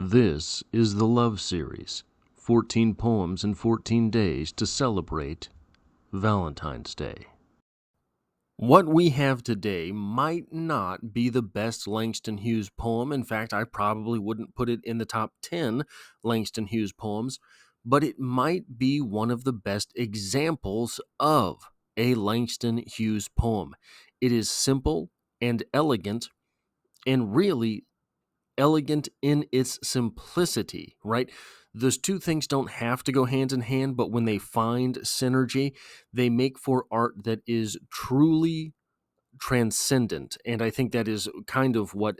This is the Love Series, 14 poems in 14 days to celebrate Valentine's Day. What we have today might not be the best Langston Hughes poem. In fact, I probably wouldn't put it in the top 10 Langston Hughes poems, but it might be one of the best examples of a Langston Hughes poem. It is simple and elegant, and really elegant in its simplicity, right? Those two things don't have to go hand in hand, but when they find synergy, they make for art that is truly transcendent. And I think that is kind of what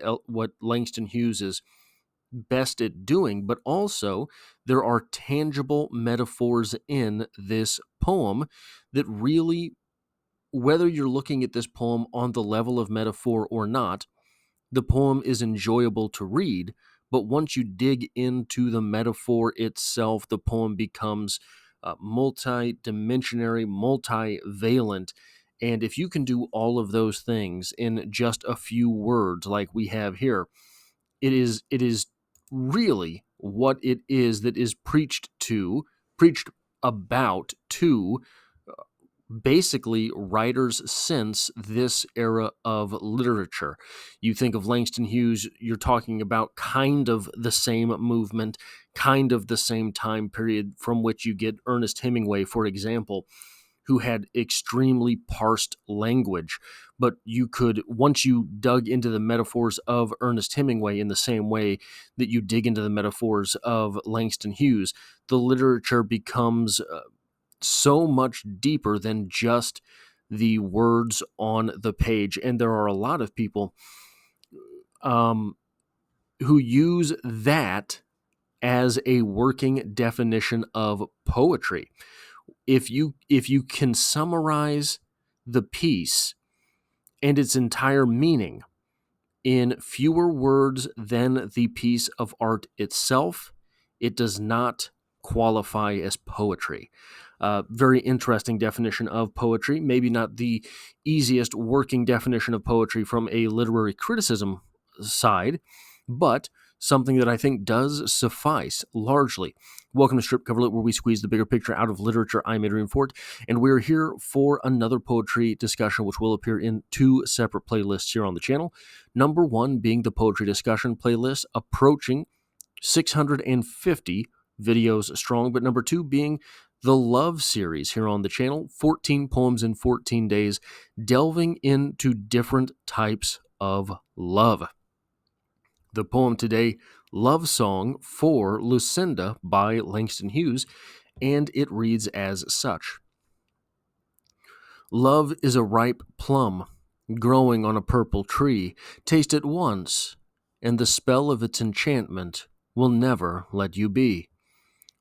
Langston Hughes is best at doing. But also, there are tangible metaphors in this poem that really, whether you're looking at this poem on the level of metaphor or not, the poem is enjoyable to read, but once you dig into the metaphor itself, the poem becomes multi-dimensionary, multivalent. And if you can do all of those things in just a few words like we have here, it is really what it is that is preached about to basically writers since this era of literature. You think of Langston Hughes, you're talking about kind of the same movement, kind of the same time period from which you get Ernest Hemingway, for example, who had extremely parsed language. But you could, once you dug into the metaphors of Ernest Hemingway in the same way that you dig into the metaphors of Langston Hughes, the literature becomes so much deeper than just the words on the page. And there are a lot of people who use that as a working definition of poetry. If you can summarize the piece and its entire meaning in fewer words than the piece of art itself, it does not qualify as poetry. Very interesting definition of poetry. Maybe not the easiest working definition of poetry from a literary criticism side, but something that I think does suffice largely. Welcome to Strip Coverlet, where we squeeze the bigger picture out of literature. I'm Adrian Fort, and we're here for another poetry discussion, which will appear in two separate playlists here on the channel. Number one being the poetry discussion playlist, approaching 650 videos strong, but number two being the Love Series here on the channel, 14 poems in 14 days, delving into different types of love. The poem today, Love Song for Lucinda by Langston Hughes, and it reads as such. Love is a ripe plum growing on a purple tree. Taste it once, and the spell of its enchantment will never let you be.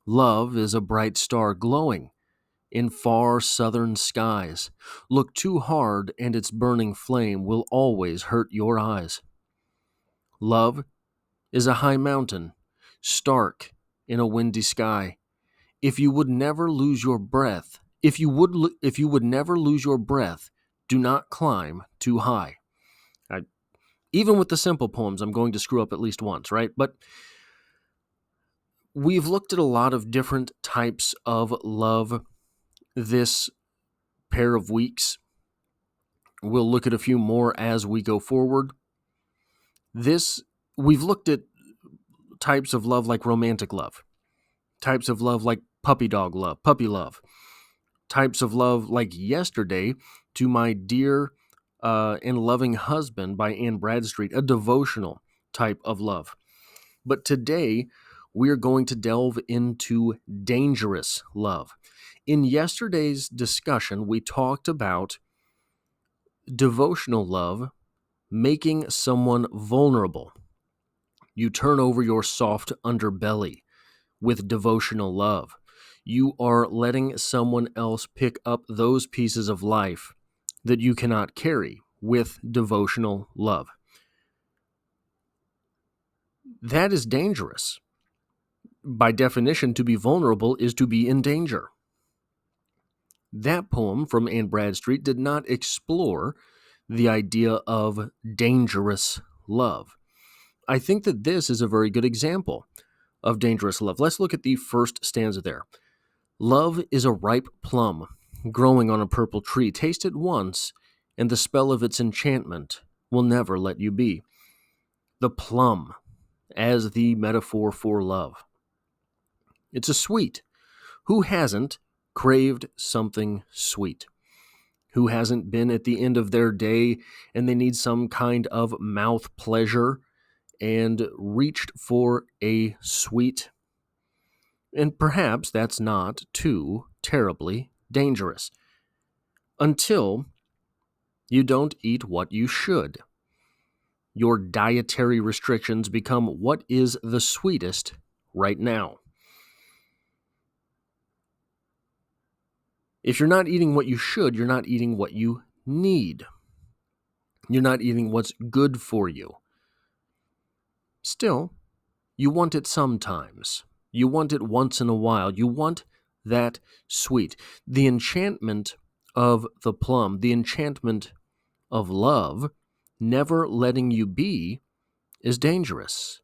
Love is a bright star glowing in far southern skies. Look too hard, and its burning flame will always hurt your eyes. Love is a high mountain, stark in a windy sky. If you would never lose your breath, if you would never lose your breath, do not climb too high. Even with the simple poems, I'm going to screw up at least once, right? But we've looked at a lot of different types of love this pair of weeks. We'll look at a few more as we go forward. We've looked at types of love like romantic love, types of love like puppy love, types of love like Yesterday to My Dear and Loving Husband by Anne Bradstreet, a devotional type of love. But today, we're going to delve into dangerous love. In yesterday's discussion, we talked about devotional love making someone vulnerable. You turn over your soft underbelly with devotional love. You are letting someone else pick up those pieces of life that you cannot carry with devotional love. That is dangerous. By definition, to be vulnerable is to be in danger. That poem from Anne Bradstreet did not explore the idea of dangerous love. I think that this is a very good example of dangerous love. Let's look at the first stanza there. Love is a ripe plum growing on a purple tree. Taste it once, and the spell of its enchantment will never let you be. The plum as the metaphor for love. It's a sweet. Who hasn't craved something sweet? Who hasn't been at the end of their day and they need some kind of mouth pleasure and reached for a sweet? And perhaps that's not too terribly dangerous. Until you don't eat what you should. Your dietary restrictions become what is the sweetest right now. If you're not eating what you should, you're not eating what you need. You're not eating what's good for you. Still, you want it sometimes. You want it once in a while. You want that sweet. The enchantment of the plum, the enchantment of love, never letting you be, is dangerous.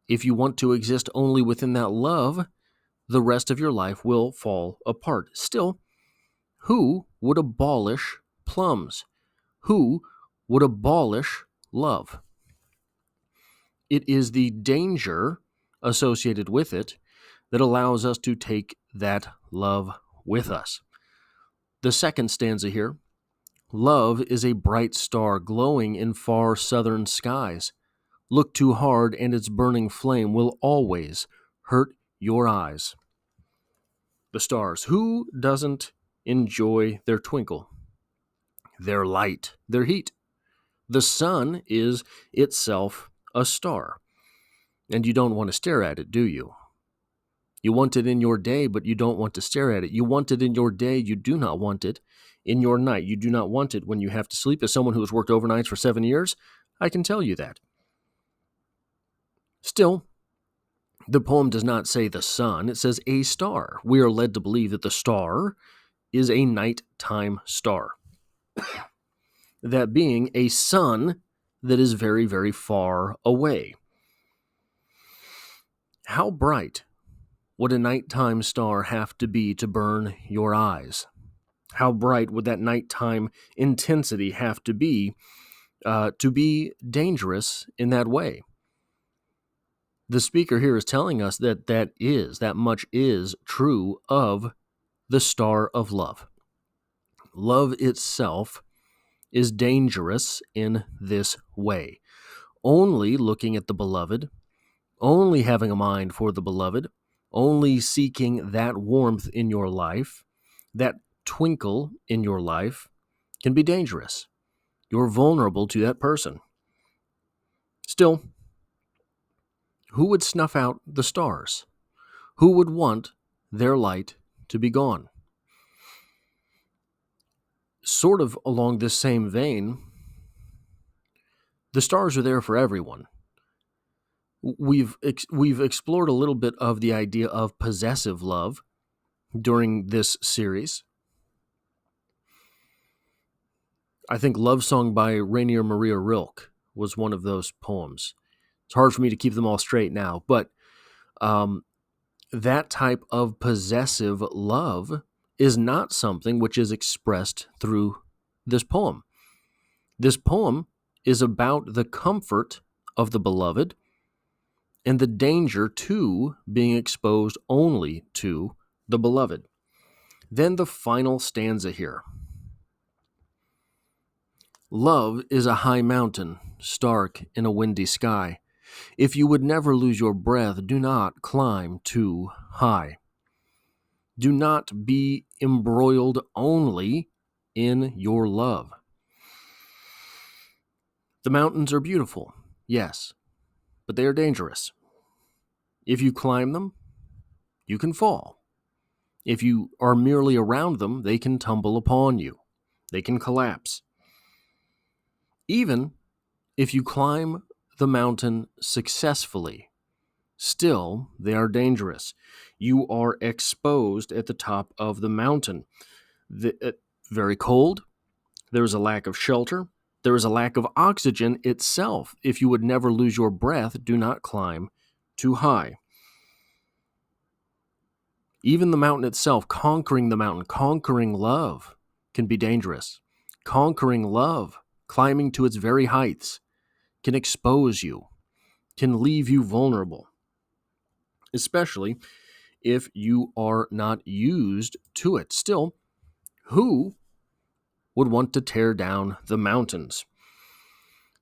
If you want to exist only within that love, the rest of your life will fall apart. Still, who would abolish plums? Who would abolish love? It is the danger associated with it that allows us to take that love with us. The second stanza here, love is a bright star glowing in far southern skies. Look too hard and its burning flame will always hurt your eyes. The stars, who doesn't enjoy their twinkle, their light, their heat? The sun is itself a star, and you don't want to stare at it, do you? You want it in your day, but you don't want to stare at it. You want it in your day, you do not want it in your night. You do not want it when you have to sleep. As someone who has worked overnights for 7 years, I can tell you that. Still, the poem does not say the sun, it says a star. We are led to believe that the star is a nighttime star. That being a sun that is very, very far away. How bright would a nighttime star have to be to burn your eyes? How bright would that nighttime intensity have to be dangerous in that way? The speaker here is telling us that much is true of the star of love. Love itself is dangerous in this way. Only looking at the beloved, only having a mind for the beloved, only seeking that warmth in your life, that twinkle in your life, can be dangerous. You're vulnerable to that person. Still, who would snuff out the stars? Who would want their light to be gone? Sort of along this same vein, the stars are there for everyone. We've explored a little bit of the idea of possessive love during this series. I think Love Song by Rainier Maria Rilke was one of those poems. It's hard for me to keep them all straight now, but that type of possessive love is not something which is expressed through this poem. This poem is about the comfort of the beloved and the danger to being exposed only to the beloved. Then the final stanza here. Love is a high mountain, stark in a windy sky. If you would never lose your breath, do not climb too high. Do not be embroiled only in your love. The mountains are beautiful, yes, but they are dangerous. If you climb them, you can fall. If you are merely around them, they can tumble upon you. They can collapse. Even if you climb the mountain successfully, still they are dangerous. You are exposed at the top of the mountain. Very cold. There is a lack of shelter. There is a lack of oxygen itself. If you would never lose your breath, do not climb too high. Even the mountain itself, conquering the mountain, conquering love can be dangerous. Conquering love, climbing to its very heights, can expose you, can leave you vulnerable, especially if you are not used to it. Still, who would want to tear down the mountains?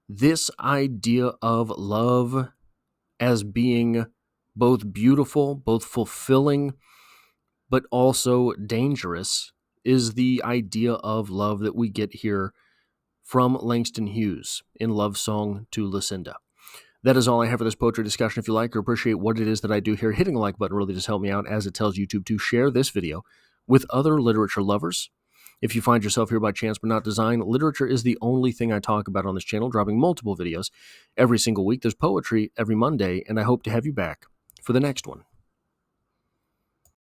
This idea of love as being both beautiful, both fulfilling, but also dangerous is the idea of love that we get here from Langston Hughes in Love Song to Lucinda. That is all I have for this poetry discussion. If you like or appreciate what it is that I do here, hitting the like button really does help me out, as it tells YouTube to share this video with other literature lovers. If you find yourself here by chance but not design, literature is the only thing I talk about on this channel, dropping multiple videos every single week. There's poetry every Monday, and I hope to have you back for the next one.